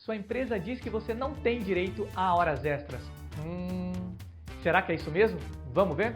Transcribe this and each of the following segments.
Sua empresa diz que você não tem direito a horas extras. Será que é isso mesmo? Vamos ver?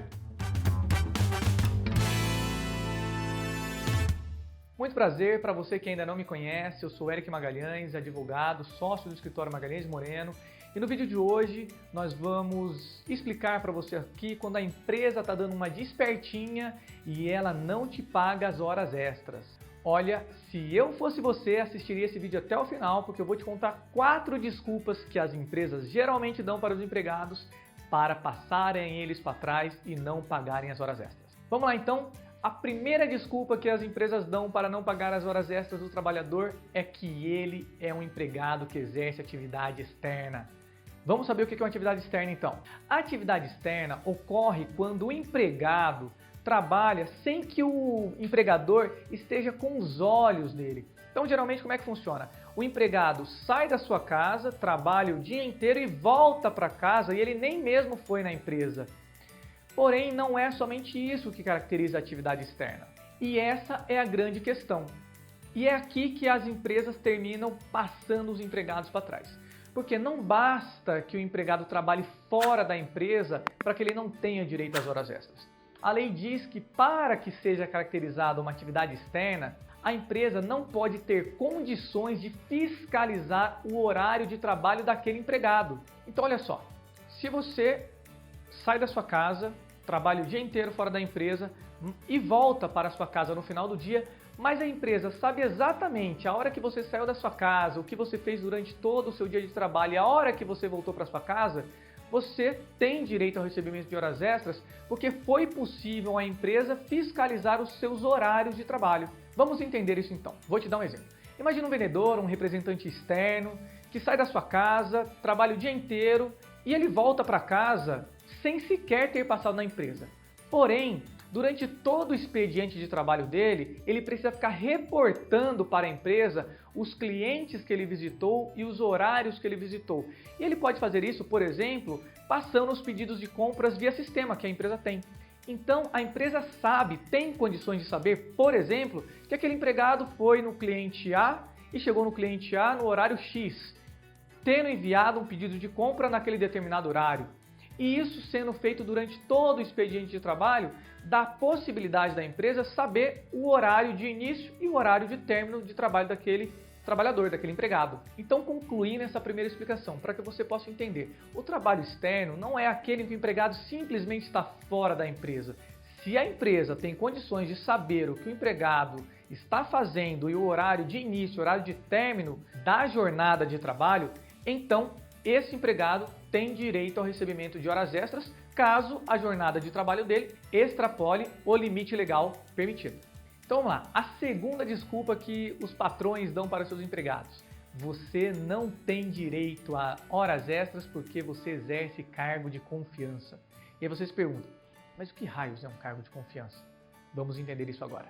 Muito prazer, para você que ainda não me conhece, eu sou Eric Magalhães, advogado, sócio do escritório Magalhães Moreno, e no vídeo de hoje nós vamos explicar para você aqui quando a empresa está dando uma despertinha e ela não te paga as horas extras. Olha, se eu fosse você, assistiria esse vídeo até o final, porque eu vou te contar 4 desculpas que as empresas geralmente dão para os empregados para passarem eles para trás e não pagarem as horas extras. Vamos lá então? A primeira desculpa que as empresas dão para não pagar as horas extras do trabalhador é que ele é um empregado que exerce atividade externa. Vamos saber o que é uma atividade externa então. A atividade externa ocorre quando o empregado trabalha sem que o empregador esteja com os olhos dele. Então, geralmente, como é que funciona? O empregado sai da sua casa, trabalha o dia inteiro e volta para casa e ele nem mesmo foi na empresa. Porém, não é somente isso que caracteriza a atividade externa. E essa é a grande questão. E é aqui que as empresas terminam passando os empregados para trás. Porque não basta que o empregado trabalhe fora da empresa para que ele não tenha direito às horas extras. A lei diz que para que seja caracterizada uma atividade externa, a empresa não pode ter condições de fiscalizar o horário de trabalho daquele empregado. Então, olha só, se você sai da sua casa, trabalha o dia inteiro fora da empresa e volta para a sua casa no final do dia, mas a empresa sabe exatamente a hora que você saiu da sua casa, o que você fez durante todo o seu dia de trabalho e a hora que você voltou para a sua casa, você tem direito ao recebimento de horas extras porque foi possível a empresa fiscalizar os seus horários de trabalho. Vamos entender isso então. Vou te dar um exemplo. Imagina um vendedor, um representante externo, que sai da sua casa, trabalha o dia inteiro e ele volta para casa sem sequer ter passado na empresa. Porém, durante todo o expediente de trabalho dele, ele precisa ficar reportando para a empresa os clientes que ele visitou e os horários que ele visitou. E ele pode fazer isso, por exemplo, passando os pedidos de compras via sistema que a empresa tem. Então, a empresa sabe, tem condições de saber, por exemplo, que aquele empregado foi no cliente A e chegou no cliente A no horário X, tendo enviado um pedido de compra naquele determinado horário. E isso sendo feito durante todo o expediente de trabalho, dá a possibilidade da empresa saber o horário de início e o horário de término de trabalho daquele trabalhador, daquele empregado. Então, concluindo essa primeira explicação, para que você possa entender, o trabalho externo não é aquele em que o empregado simplesmente está fora da empresa. Se a empresa tem condições de saber o que o empregado está fazendo e o horário de início, o horário de término da jornada de trabalho, então esse empregado tem direito ao recebimento de horas extras caso a jornada de trabalho dele extrapole o limite legal permitido. Então vamos lá, a segunda desculpa que os patrões dão para seus empregados. Você não tem direito a horas extras porque você exerce cargo de confiança. E aí você se pergunta, mas o que raios é um cargo de confiança? Vamos entender isso agora.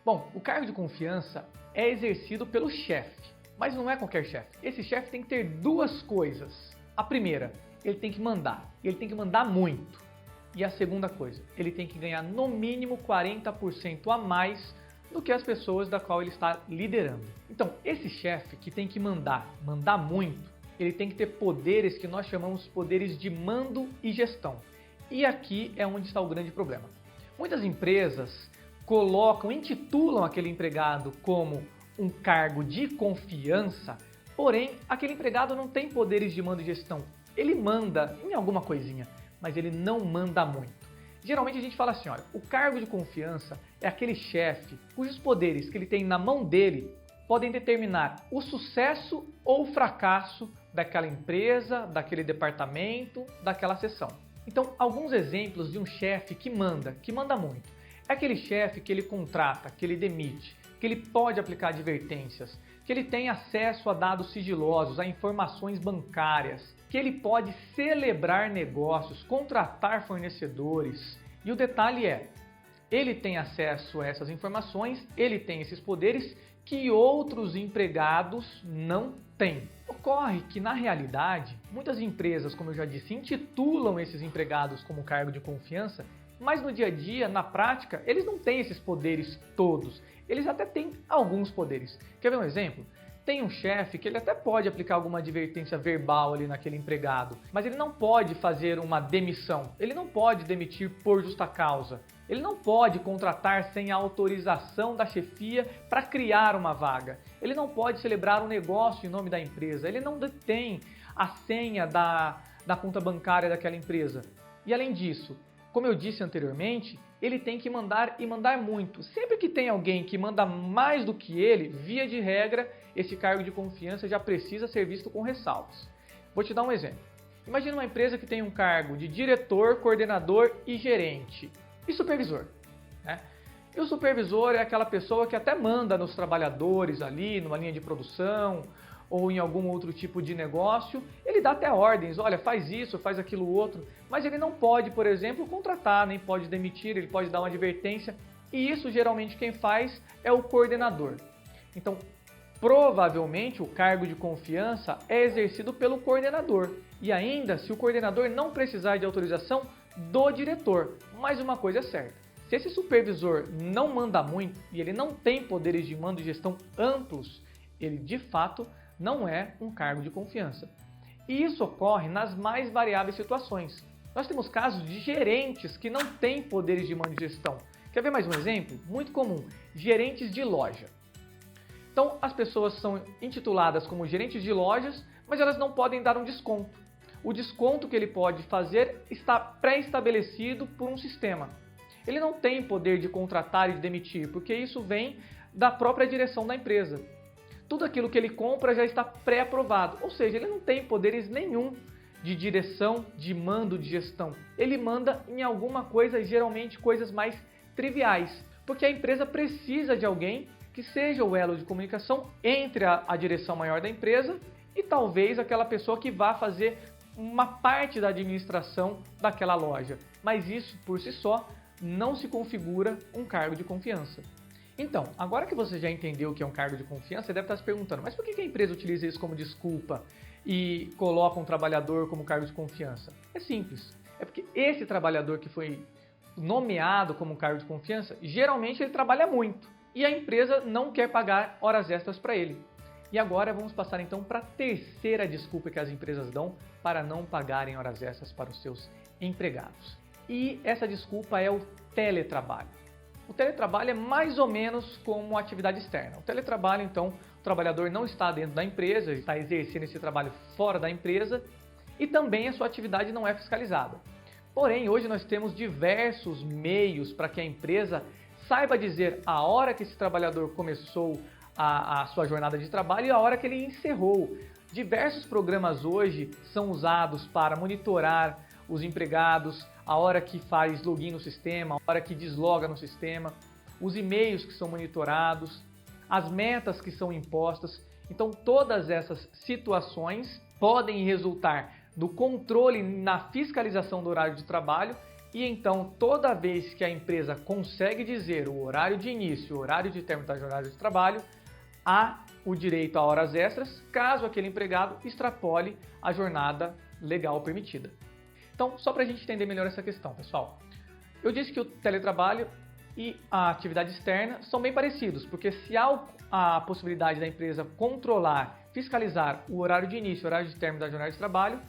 Bom, o cargo de confiança é exercido pelo chefe, mas não é qualquer chefe. Esse chefe tem que ter 2 coisas. A primeira, ele tem que mandar. Ele tem que mandar muito. E a segunda coisa, ele tem que ganhar no mínimo 40% a mais do que as pessoas da qual ele está liderando. Então, esse chefe que tem que mandar muito, ele tem que ter poderes que nós chamamos de poderes de mando e gestão. E aqui é onde está o grande problema. Muitas empresas intitulam aquele empregado como um cargo de confiança, porém, aquele empregado não tem poderes de mando e gestão. Ele manda em alguma coisinha, mas ele não manda muito. Geralmente a gente fala assim, olha, o cargo de confiança é aquele chefe cujos poderes que ele tem na mão dele podem determinar o sucesso ou o fracasso daquela empresa, daquele departamento, daquela seção. Então, alguns exemplos de um chefe que manda muito. É aquele chefe que ele contrata, que ele demite, que ele pode aplicar advertências, que ele tem acesso a dados sigilosos, a informações bancárias, que ele pode celebrar negócios, contratar fornecedores. E o detalhe é, ele tem acesso a essas informações, ele tem esses poderes que outros empregados não têm. Ocorre que, na realidade, muitas empresas, como eu já disse, intitulam esses empregados como cargo de confiança, mas no dia a dia, na prática, eles não têm esses poderes todos. Eles até têm alguns poderes. Quer ver um exemplo? Tem um chefe que ele até pode aplicar alguma advertência verbal ali naquele empregado, mas ele não pode fazer uma demissão, ele não pode demitir por justa causa, ele não pode contratar sem a autorização da chefia para criar uma vaga, ele não pode celebrar um negócio em nome da empresa, ele não detém a senha da conta bancária daquela empresa. E além disso, como eu disse anteriormente, ele tem que mandar e mandar muito. Sempre que tem alguém que manda mais do que ele, via de regra, esse cargo de confiança já precisa ser visto com ressalvas. Vou te dar um exemplo. Imagina uma empresa que tem um cargo de diretor, coordenador e gerente. E supervisor, né? E o supervisor é aquela pessoa que até manda nos trabalhadores ali, numa linha de produção, ou em algum outro tipo de negócio, ele dá até ordens, olha, faz isso, faz aquilo outro, mas ele não pode, por exemplo, contratar, nem pode demitir, ele pode dar uma advertência, e isso geralmente quem faz é o coordenador. Então, provavelmente o cargo de confiança é exercido pelo coordenador, e ainda se o coordenador não precisar de autorização do diretor. Mas uma coisa é certa, se esse supervisor não manda muito e ele não tem poderes de mando e gestão amplos, ele de fato não é um cargo de confiança. E isso ocorre nas mais variáveis situações. Nós temos casos de gerentes que não têm poderes de mando e gestão. Quer ver mais um exemplo? Muito comum, gerentes de loja. Então, as pessoas são intituladas como gerentes de lojas, mas elas não podem dar um desconto. O desconto que ele pode fazer está pré-estabelecido por um sistema. Ele não tem poder de contratar e de demitir, porque isso vem da própria direção da empresa. Tudo aquilo que ele compra já está pré-aprovado, ou seja, ele não tem poderes nenhum de direção, de mando, de gestão. Ele manda em alguma coisa, geralmente coisas mais triviais, porque a empresa precisa de alguém que seja o elo de comunicação entre a direção maior da empresa e talvez aquela pessoa que vá fazer uma parte da administração daquela loja. Mas isso, por si só, não se configura um cargo de confiança. Então, agora que você já entendeu o que é um cargo de confiança, você deve estar se perguntando, mas por que a empresa utiliza isso como desculpa e coloca um trabalhador como cargo de confiança? É simples, é porque esse trabalhador que foi nomeado como cargo de confiança, geralmente ele trabalha muito e a empresa não quer pagar horas extras para ele. E agora vamos passar então para a terceira desculpa que as empresas dão para não pagarem horas extras para os seus empregados. E essa desculpa é o teletrabalho. O teletrabalho é mais ou menos como atividade externa. O teletrabalho, então, o trabalhador não está dentro da empresa, está exercendo esse trabalho fora da empresa e também a sua atividade não é fiscalizada. Porém, hoje nós temos diversos meios para que a empresa saiba dizer a hora que esse trabalhador começou a sua jornada de trabalho e a hora que ele encerrou. Diversos programas hoje são usados para monitorar os empregados, a hora que faz login no sistema, a hora que desloga no sistema, os e-mails que são monitorados, as metas que são impostas. Então, todas essas situações podem resultar no controle na fiscalização do horário de trabalho e então, toda vez que a empresa consegue dizer o horário de início, o horário de término da jornada de trabalho, há o direito a horas extras, caso aquele empregado extrapole a jornada legal permitida. Então, só para a gente entender melhor essa questão, pessoal. Eu disse que o teletrabalho e a atividade externa são bem parecidos, porque se há a possibilidade da empresa controlar, fiscalizar o horário de início e o horário de término da jornada de trabalho,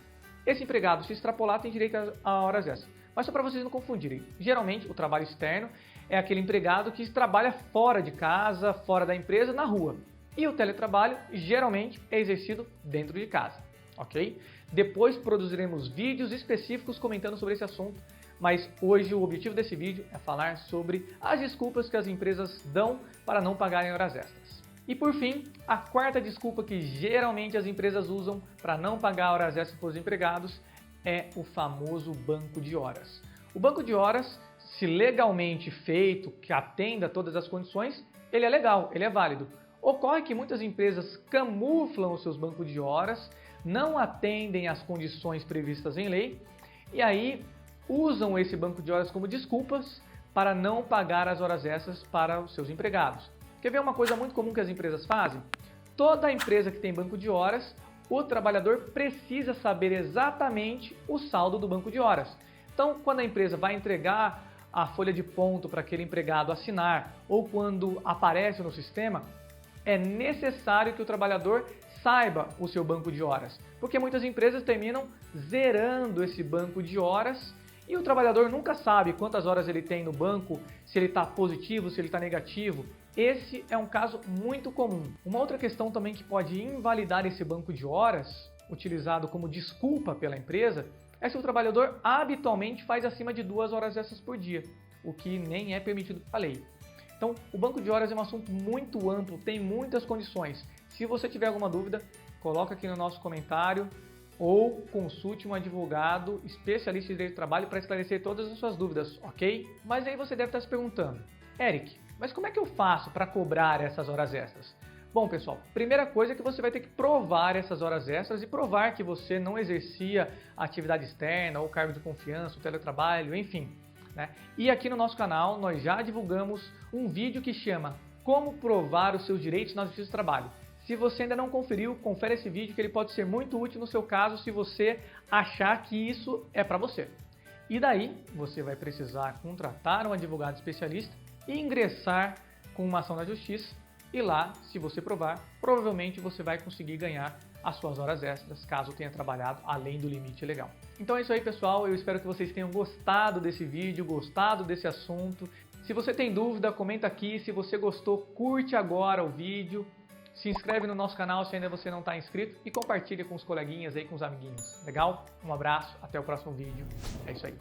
esse empregado, se extrapolar, tem direito a horas extras. Mas só para vocês não confundirem, geralmente o trabalho externo é aquele empregado que trabalha fora de casa, fora da empresa, na rua. E o teletrabalho geralmente é exercido dentro de casa, ok? Depois produziremos vídeos específicos comentando sobre esse assunto, mas hoje o objetivo desse vídeo é falar sobre as desculpas que as empresas dão para não pagarem horas extras. E por fim, a quarta desculpa que geralmente as empresas usam para não pagar horas extras para os empregados é o famoso banco de horas. O banco de horas, se legalmente feito, que atenda a todas as condições, ele é legal, ele é válido. Ocorre que muitas empresas camuflam os seus bancos de horas, não atendem às condições previstas em lei e aí usam esse banco de horas como desculpas para não pagar as horas extras para os seus empregados. Quer ver uma coisa muito comum que as empresas fazem? Toda empresa que tem banco de horas, o trabalhador precisa saber exatamente o saldo do banco de horas. Então, quando a empresa vai entregar a folha de ponto para aquele empregado assinar ou quando aparece no sistema, é necessário que o trabalhador saiba o seu banco de horas, porque muitas empresas terminam zerando esse banco de horas e o trabalhador nunca sabe quantas horas ele tem no banco, se ele está positivo, se ele está negativo. Esse é um caso muito comum. Uma outra questão também que pode invalidar esse banco de horas, utilizado como desculpa pela empresa, é se o trabalhador habitualmente faz acima de 2 horas extras por dia, o que nem é permitido pela lei. Então, o banco de horas é um assunto muito amplo, tem muitas condições. Se você tiver alguma dúvida, coloca aqui no nosso comentário ou consulte um advogado especialista em direito do trabalho para esclarecer todas as suas dúvidas, ok? Mas aí você deve estar se perguntando, Eric, mas como é que eu faço para cobrar essas horas extras? Bom, pessoal, primeira coisa é que você vai ter que provar essas horas extras e provar que você não exercia atividade externa ou cargo de confiança, o teletrabalho, enfim. Né? E aqui no nosso canal nós já divulgamos um vídeo que chama Como provar os seus direitos na Justiça do Trabalho. Se você ainda não conferiu, confere esse vídeo que ele pode ser muito útil no seu caso se você achar que isso é para você. E daí você vai precisar contratar um advogado especialista e ingressar com uma ação na Justiça. E lá, se você provar, provavelmente você vai conseguir ganhar as suas horas extras, caso tenha trabalhado além do limite legal. Então é isso aí, pessoal. Eu espero que vocês tenham gostado desse vídeo, gostado desse assunto. Se você tem dúvida, comenta aqui. Se você gostou, curte agora o vídeo. Se inscreve no nosso canal se ainda você não está inscrito e compartilha com os coleguinhas aí, com os amiguinhos. Legal? Um abraço, até o próximo vídeo. É isso aí.